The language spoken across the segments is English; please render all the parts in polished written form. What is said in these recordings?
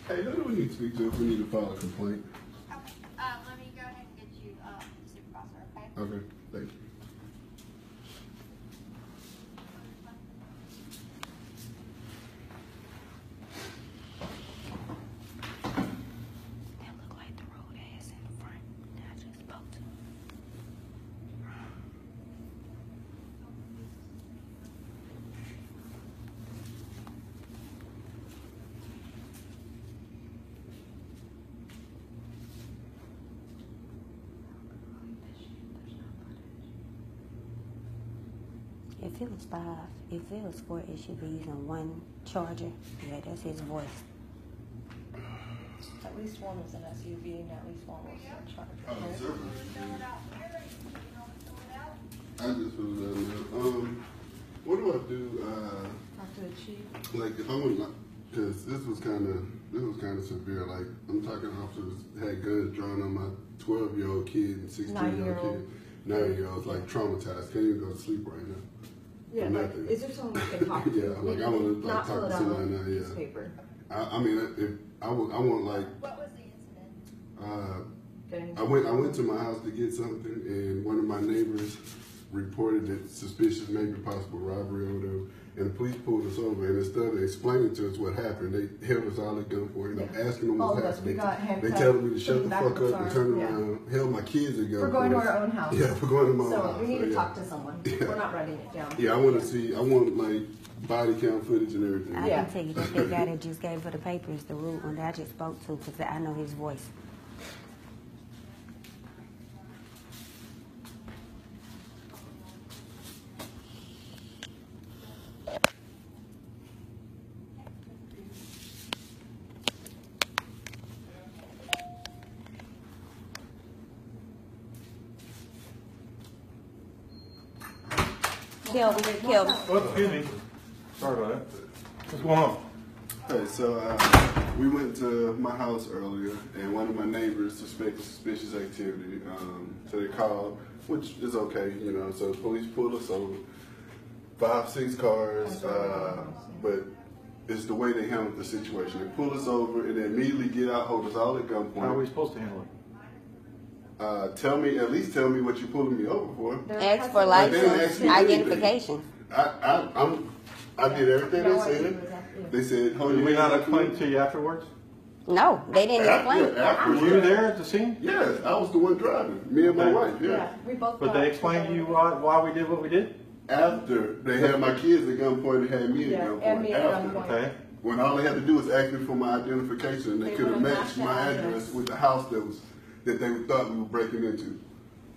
Hey, who do we need to speak to if we need to file a complaint? Okay. Let me go ahead and get you supervisor, okay? Okay, thank you. That look like the road ass in the front that I just spoke to. If it was 5, if it was 4 SUVs and 1 Charger, yeah, that's his voice. At least one was an SUV and at least one was a Charger. Oh, Okay? sure. I just was what do I do? Talk to the chief. Like if I want, because this was kind of severe. Like I'm talking officers had guns drawn on my 12-year-old kid and 16-year-old kid, 9-year-olds like traumatized. Can't even go to sleep right now. Yeah, like, is there someone we can talk to? Yeah, like I want to like, not talk fill to it out somebody on now. a piece of Yeah. paper. I mean, if I want like. What was the incident? I went to my house to get something, and one of my neighbors reported that suspicious, maybe possible robbery or whatever. And the police pulled us over, and instead of explaining to us what happened, they held us all at gunpoint. And I'm asking them what happened. They telling me to shut the fuck up and turn around. Held my kids at gunpoint. We're going to our own house. Yeah, we're going to my own house. So we need to talk to someone. Yeah. We're not writing it down. Yeah, I want like body count footage and everything. I can tell you that the guy that just gave for the paper is the rude one that I just spoke to because I know his voice. Kelvin. Oh, excuse me. Sorry about that. What's going on? Hey, so we went to my house earlier, and one of my neighbors suspected suspicious activity. So they called, which is okay, you know. So the police pulled us over, 5, 6 cars, but it's the way they handled the situation. They pull us over and they immediately get out, hold us all at gunpoint. How are we supposed to handle it? At least tell me what you're pulling me over for. Ask for license, identification. I did everything they said. They said, hold Did your we not hands up. explain it to you afterwards? No, they didn't explain. Were you there at the scene? Yes, I was the one driving. Me and my wife, Yeah, we both. But they explained to you why we did what we did? After they had my kids at gunpoint and had me at gunpoint. and me at After. gunpoint. Okay. When all they had to do was ask me for my identification, and they They could have would've matched matched my that address address. with the house that they thought we were breaking into.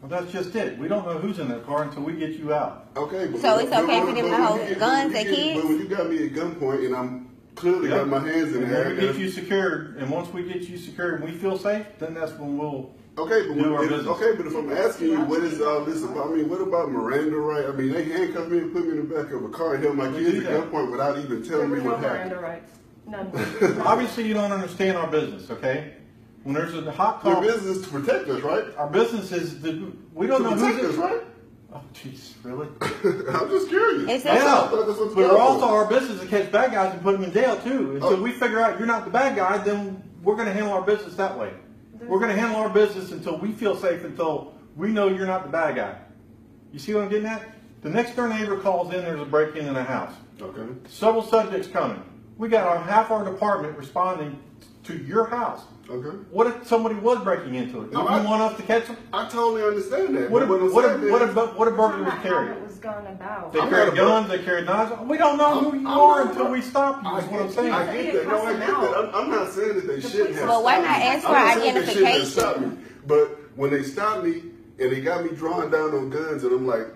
Well, that's just it. We don't know who's in that car until we get you out. Okay, but So it's okay for them to hold guns at kids? But when you got me at gunpoint and I'm clearly got my hands in And the air. when we get you secured, and once we get you secured and we feel safe, then that's when we'll Okay, but do our business. but if I'm asking you, what is all this about? I mean, what about Miranda right? I mean, they handcuffed me and put me in the back of a car and held my We kids do at that. gunpoint without even telling me There were what no happened. Miranda rights. None. Obviously, you don't understand our business, okay? When there's a hot Your call, business is to protect us, right? our business is we don't To know protect who's us, in. right? Oh, jeez, really? I'm just curious. It's I Yeah, thought that's what but you we're got also for. our business to catch bad guys and put them in jail too. Until Oh. we figure out you're not the bad guy, then we're going to handle our business that way. We're going to handle our business until we feel safe, until we know you're not the bad guy. You see what I'm getting at? The next door neighbor calls in, there's a break-in in a house. Okay. Several subjects coming. We got half our department responding to your house. Okay. What if somebody was breaking into it? Do No, you I- want us to catch them? I totally understand that. What but if what I'm saying is- burglars How carry? it was gone about. They I'm carry not a guns, they carry knives. We don't know who you are until we stop you, is what I'm saying. I get that. No, I get that. I'm not saying that they shouldn't have. But why stopped not me. ask I'm for not saying they shouldn't have identification? stopped me. But when they stopped me and they got me drawing down on guns, and I'm like,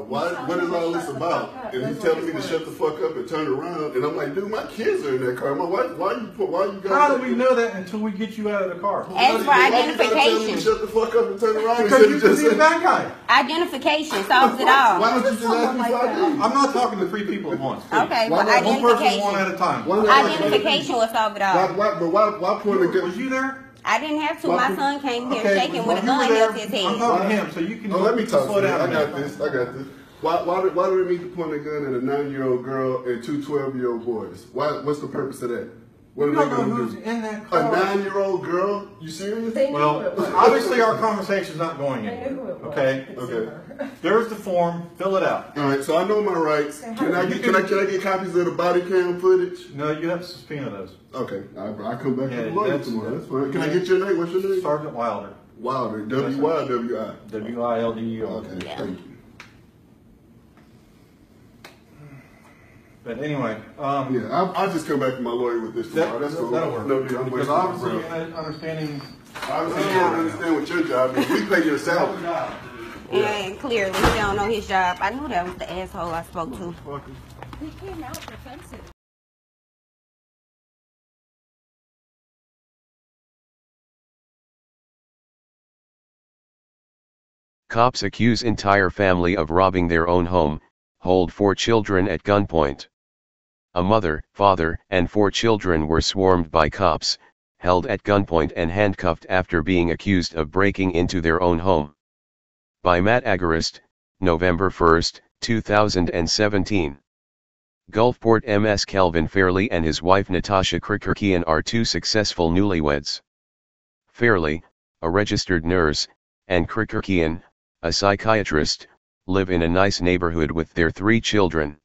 what is all this about? And he's telling me to shut the fuck up and turn around, and I'm like, dude, my kids are in that car. My wife, why you guys? How do we know that until we get you out of the car? Ask for Why you gotta tell me to identification. shut the fuck up and turn around? Because you instead of can be the bad guy. Identification solves it all. Why don't you just ask me Like for that. ID? I'm not talking to 3 people at once. please. Okay, Why but not? One person, one at a identification. time. Identification will solve it all. Why point a gun? Was you there? I didn't have to. My son came here Okay, shaking well, with a you were gun there. up his I'm head. talking to him, so you can Oh, let me talk slow to you. down. I a minute. got this. Why do they need to point a gun at a 9-year-old girl and 2 12-year-old boys? What's the purpose of that? What You are they don't know gonna who's do? in that A car. 9-year-old girl? You serious? They knew Well, it was. obviously our conversation's not going They knew who anywhere. it was. Okay? You could see Okay. her. There's the form. Fill it out. All right, so I know my rights. Can I get copies of the body cam footage? No, you have to subpoena those. Okay, I'll come back to Yeah, the lawyer that's- tomorrow. That's fine. Can I get your name? What's your name? Sergeant Wilder. Wilder. W-Y-W-I. W-I-L-D-E-R. Okay, thank you. But anyway, Yeah, I'll just come back to my lawyer with this tomorrow. That's cool. that'll work. No deal. I'm Because wasting my obviously breath. you're not understanding. Obviously, you don't understand what your job is. We pay your salary. And clearly he don't know his job. I knew that was the asshole I spoke to. He came out defensive. Cops accuse entire family of robbing their own home, hold 4 children at gunpoint. A mother, father, and 4 children were swarmed by cops, held at gunpoint and handcuffed after being accused of breaking into their own home. By Matt Agarist, November 1, 2017. Gulfport MS Kelvin Fairley and his wife Natasha Krikerkian are 2 successful newlyweds. Fairley, a registered nurse, and Krikerkian, a psychiatrist, live in a nice neighborhood with their 3 children.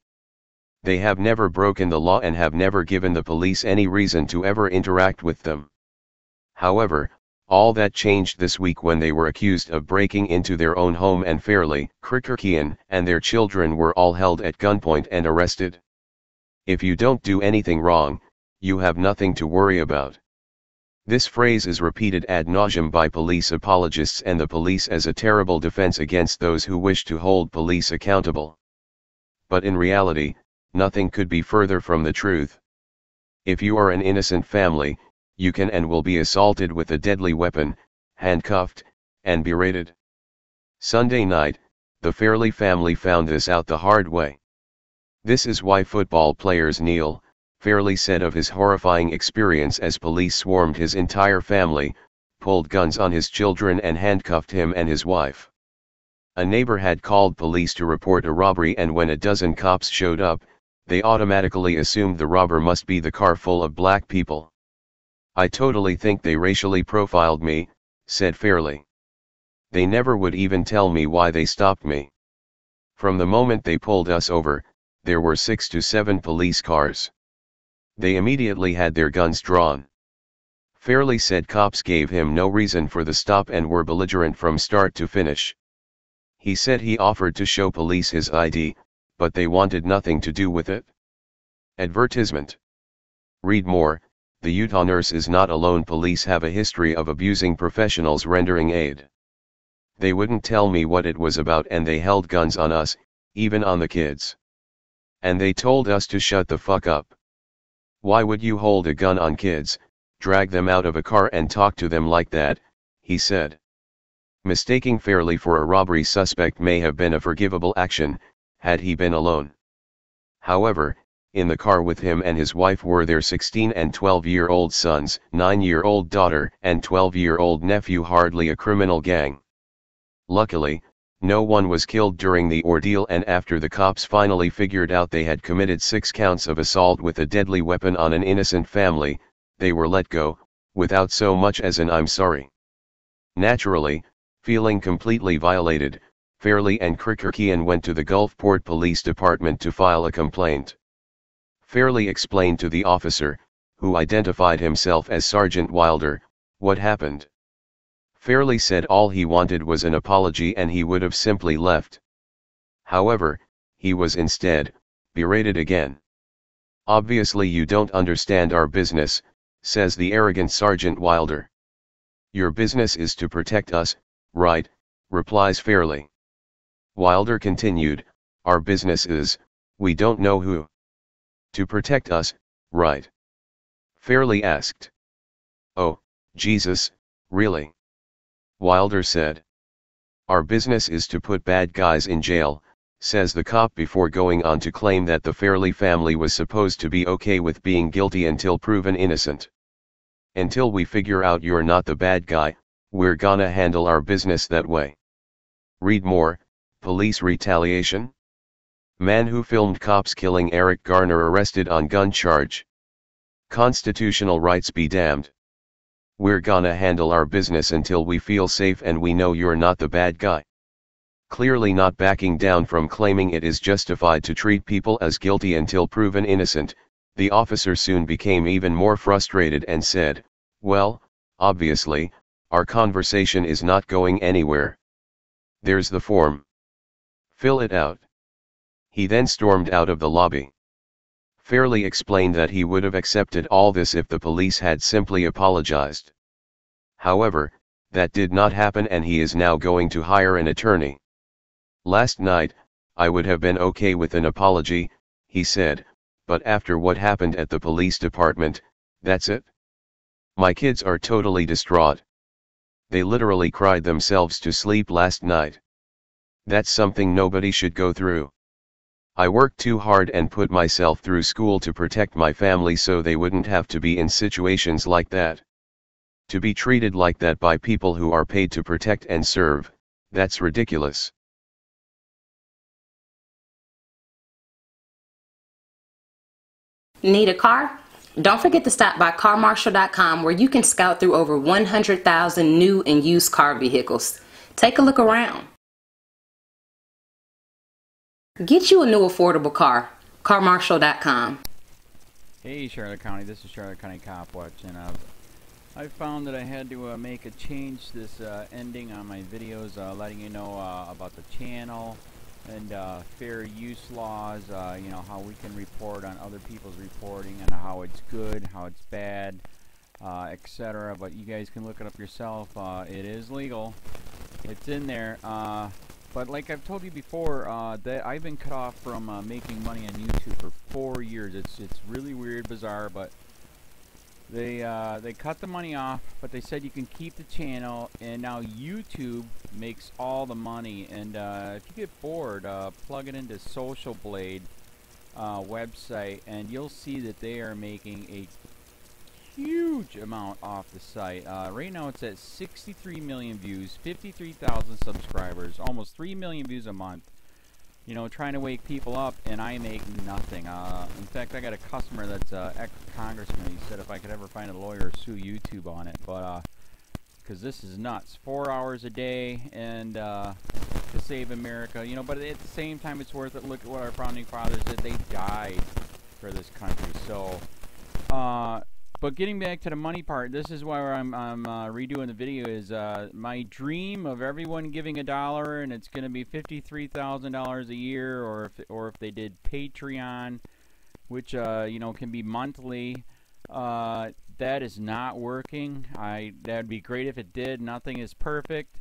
They have never broken the law and have never given the police any reason to ever interact with them. However, all that changed this week when they were accused of breaking into their own home, and Fairley, Krikerkian, and their children were all held at gunpoint and arrested. If you don't do anything wrong, you have nothing to worry about. This phrase is repeated ad nauseum by police apologists and the police as a terrible defense against those who wish to hold police accountable. But in reality, nothing could be further from the truth. If you are an innocent family, you can and will be assaulted with a deadly weapon, handcuffed, and berated. Sunday night, the Fairley family found this out the hard way. This is why football players Neil Fairley said of his horrifying experience as police swarmed his entire family, pulled guns on his children and handcuffed him and his wife. A neighbor had called police to report a robbery, and when a dozen cops showed up, they automatically assumed the robber must be the car full of black people. I totally think they racially profiled me, said Fairley. They never would even tell me why they stopped me. From the moment they pulled us over, there were 6 to 7 police cars. They immediately had their guns drawn. Fairley said cops gave him no reason for the stop and were belligerent from start to finish. He said he offered to show police his ID, but they wanted nothing to do with it. Advertisement. Read more. The Utah nurse is not alone. Police have a history of abusing professionals rendering aid. They wouldn't tell me what it was about, and they held guns on us, even on the kids. And they told us to shut the fuck up. Why would you hold a gun on kids, drag them out of a car and talk to them like that, he said. Mistaking Fairley for a robbery suspect may have been a forgivable action, had he been alone. However, in the car with him and his wife were their 16 and 12-year-old sons, 9-year-old daughter, and 12-year-old nephew, hardly a criminal gang. Luckily, no one was killed during the ordeal, and after the cops finally figured out they had committed 6 counts of assault with a deadly weapon on an innocent family, they were let go, without so much as an "I'm sorry." Naturally, feeling completely violated, Fairley and Krikerkian went to the Gulfport Police Department to file a complaint. Fairley explained to the officer, who identified himself as Sergeant Wilder, what happened. Fairley said all he wanted was an apology and he would have simply left. However, he was instead berated again. "Obviously you don't understand our business," says the arrogant Sergeant Wilder. "Your business is to protect us, right?" replies Fairley. Wilder continued, "Our business is, we don't know who. To protect us, right?" Fairley asked. "Oh, Jesus, really?" Wilder said. "Our business is to put bad guys in jail," says the cop, before going on to claim that the Fairley family was supposed to be okay with being guilty until proven innocent. "Until we figure out you're not the bad guy, we're gonna handle our business that way." Read more. Police retaliation. Man who filmed cops killing Eric Garner arrested on gun charge. Constitutional rights be damned. We're gonna handle our business until we feel safe and we know you're not the bad guy. Clearly not backing down from claiming it is justified to treat people as guilty until proven innocent, the officer soon became even more frustrated and said, "Well, obviously, our conversation is not going anywhere. There's the form. Fill it out." He then stormed out of the lobby. Fairly explained that he would have accepted all this if the police had simply apologized. However, that did not happen and he is now going to hire an attorney. "Last night, I would have been okay with an apology," he said, "but after what happened at the police department, that's it. My kids are totally distraught. They literally cried themselves to sleep last night. That's something nobody should go through. I worked too hard and put myself through school to protect my family so they wouldn't have to be in situations like that. To be treated like that by people who are paid to protect and serve, that's ridiculous." Need a car? Don't forget to stop by carmarshal.com where you can scout through over 100,000 new and used car vehicles. Take a look around. Get you a new affordable car. carmarshal.com. Hey Charlotte County, this is Charlotte County COPWATCH, and I found that I had to make a change this ending on my videos, letting you know about the channel and fair use laws, you know, how we can report on other people's reporting and how it's good, how it's bad, etc. But you guys can look it up yourself. It is legal. It's in there. But like I've told you before, that I've been cut off from making money on YouTube for 4 years. It's really weird, bizarre, but they cut the money off, but they said you can keep the channel, and now YouTube makes all the money. And if you get bored, plug it into Social Blade website, and you'll see that they are making a huge amount off the site. Right now it's at 63 million views, 53,000 subscribers, almost 3 million views a month. You know, trying to wake people up, and I make nothing. In fact, I got a customer that's ex-congressman. He said if I could ever find a lawyer, sue YouTube on it. But because this is nuts. 4 hours a day, and to save America. You know, but at the same time, it's worth it. Look at what our founding fathers did. They died for this country. So, but getting back to the money part, this is why I'm redoing the video. Is my dream of everyone giving $1, and it's going to be $53,000 a year, or if they did Patreon, which you know, can be monthly. That is not working. That'd be great if it did. Nothing is perfect.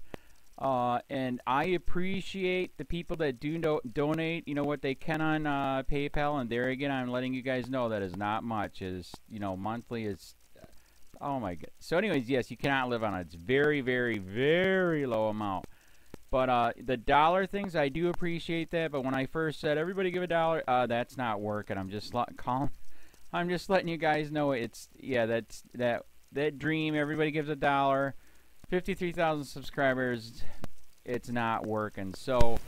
And I appreciate the people that do donate, you know, what they can on PayPal. And there again, I'm letting you guys know that is not much. Is, you know, monthly is, oh my god. So anyways, yes, you cannot live on it. It's very, very, very low amount. But the dollar things, I do appreciate that. But when I first said everybody give $1, that's not working. I'm just letting you guys know it's, yeah, that dream. Everybody gives $1. 53,000 subscribers, it's not working. So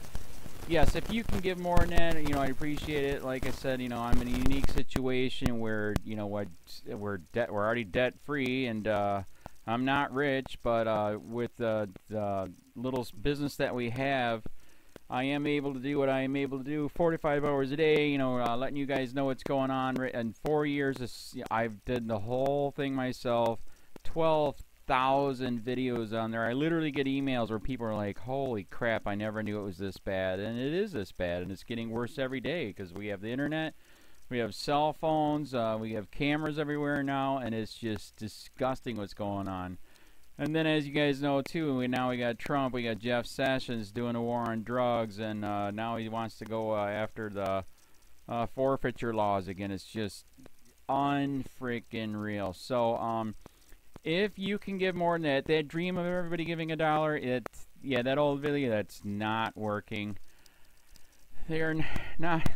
yes, if you can give more than that, you know, I appreciate it. Like I said, you know, I'm in a unique situation where, you know what, we're already debt free, and I'm not rich, but with the little business that we have, I am able to do what I am able to do 45 hours a day, you know, letting you guys know what's going on. In 4 years, I've did the whole thing myself. 12,000 videos on there. I literally get emails where people are like, holy crap, I never knew it was this bad. And it is this bad, and it's getting worse every day because we have the internet, we have cell phones, we have cameras everywhere now, and it's just disgusting what's going on. And then, as you guys know too, now we got Trump, we got Jeff Sessions doing a war on drugs, and now he wants to go after the forfeiture laws again. It's just unfreaking real. So if you can give more than that dream of everybody giving $1, yeah, that old video, that's not working. They're not,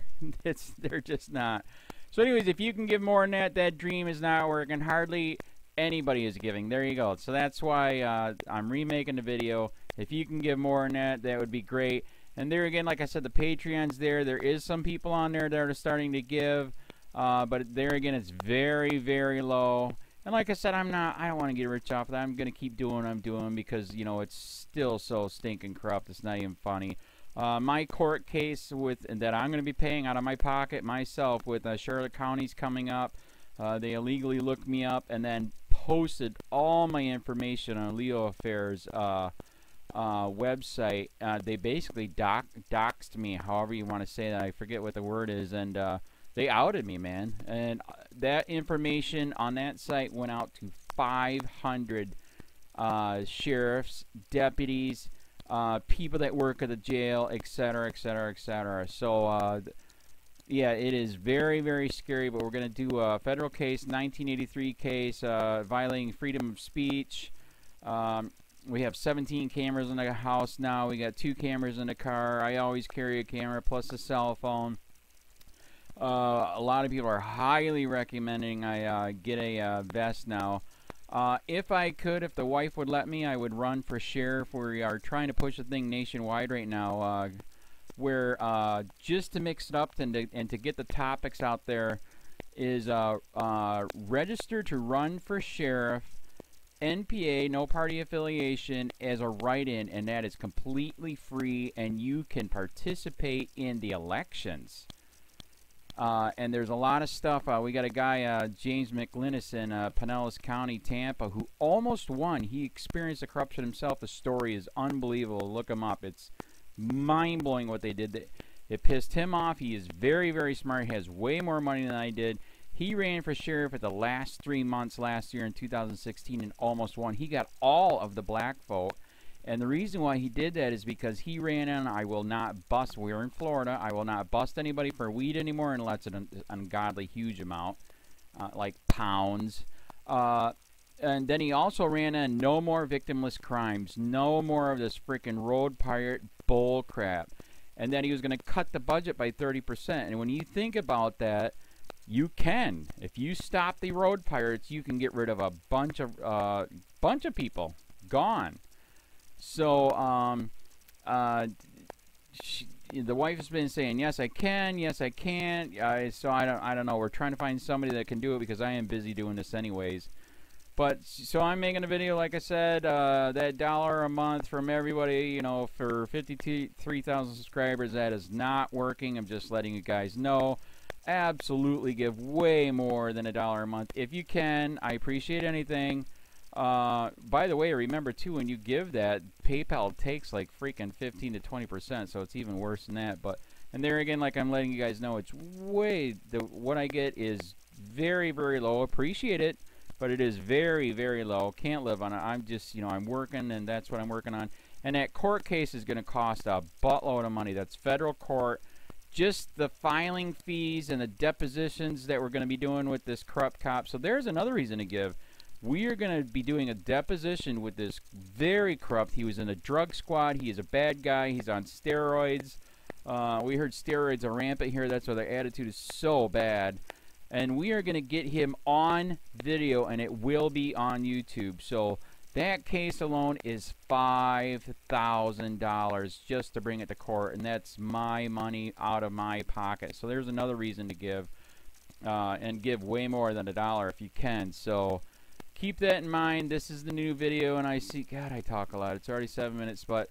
they're just not. So anyways, if you can give more than that dream is not working. Hardly anybody is giving. There you go. So that's why I'm remaking the video. If you can give more than that, that would be great. And there again, like I said, the Patreon's there. There is some people on there that are starting to give. But there again, it's very, very low. And like I said, I don't want to get rich off of that. I'm going to keep doing what I'm doing because, you know, it's still so stinking corrupt. It's not even funny. My court case that I'm going to be paying out of my pocket myself with Charlotte County's coming up. They illegally looked me up and then posted all my information on LEOAFFAIRS website. They basically doxed me, however you want to say that. I forget what the word is, and they outed me, man. And that information on that site went out to 500 sheriffs, deputies, people that work at the jail, etc., etc., etc. So, yeah, it is very, very scary, but we're going to do a federal case, 1983 case, violating freedom of speech. We have 17 cameras in the house now. We got 2 cameras in the car. I always carry a camera plus a cell phone. A lot of people are highly recommending I get a vest now. If I could, if the wife would let me, I would run for sheriff. We are trying to push the thing nationwide right now, where just to mix it up and to get the topics out there is register to run for sheriff, NPA, no party affiliation, as a write-in, and that is completely free, and you can participate in the elections. And there's a lot of stuff. We got a guy, James McLinnis in Pinellas County, Tampa, who almost won. He experienced the corruption himself. The story is unbelievable. Look him up. It's mind-blowing what they did. It pissed him off. He is very, very smart. He has way more money than I did. He ran for sheriff at the last 3 months last year in 2016 and almost won. He got all of the black vote. And the reason why he did that is because he ran on, I will not bust, we're in Florida, I will not bust anybody for weed anymore unless it's an ungodly huge amount, like pounds. And then he also ran on no more victimless crimes, no more of this freaking road pirate bull crap. And then he was going to cut the budget by 30%. And when you think about that, you can. If you stop the road pirates, you can get rid of a bunch of people. Gone. So, the wife has been saying, yes, I can, yes, I can't. So I don't know. We're trying to find somebody that can do it because I am busy doing this anyways. But, so I'm making a video, like I said, that $1 a month from everybody, you know, for 53,000 subscribers, that is not working. I'm just letting you guys know. Absolutely give way more than $1 a month. If you can, I appreciate anything. By the way, remember too, when you give that, PayPal takes like freaking 15 to 20%, so it's even worse than that. But, and there again, like I'm letting you guys know, it's way, what I get is very, very low. Appreciate it, but it is very, very low. Can't live on it. I'm just, you know, I'm working, and that's what I'm working on. And that court case is going to cost a buttload of money. That's federal court. Just the filing fees and the depositions that we're going to be doing with this corrupt cop. So there's another reason to give. We are going to be doing a deposition with this very corrupt. He was in a drug squad. He is a bad guy. He's on steroids. We heard steroids are rampant here. That's why their attitude is so bad. And we are going to get him on video, and it will be on YouTube. So that case alone is $5,000 just to bring it to court, and that's my money out of my pocket. So there's another reason to give, and give way more than $1 if you can. So keep that in mind. This is the new video, and I see, God, I talk a lot. It's already 7 minutes, but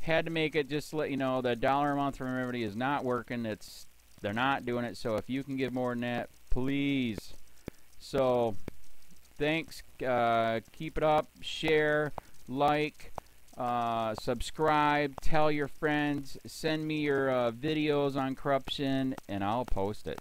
had to make it just to let you know that $1 a month from everybody is not working. They're not doing it. So if you can give more than that, please. So thanks. Keep it up. Share, like, subscribe, tell your friends, send me your videos on corruption, and I'll post it.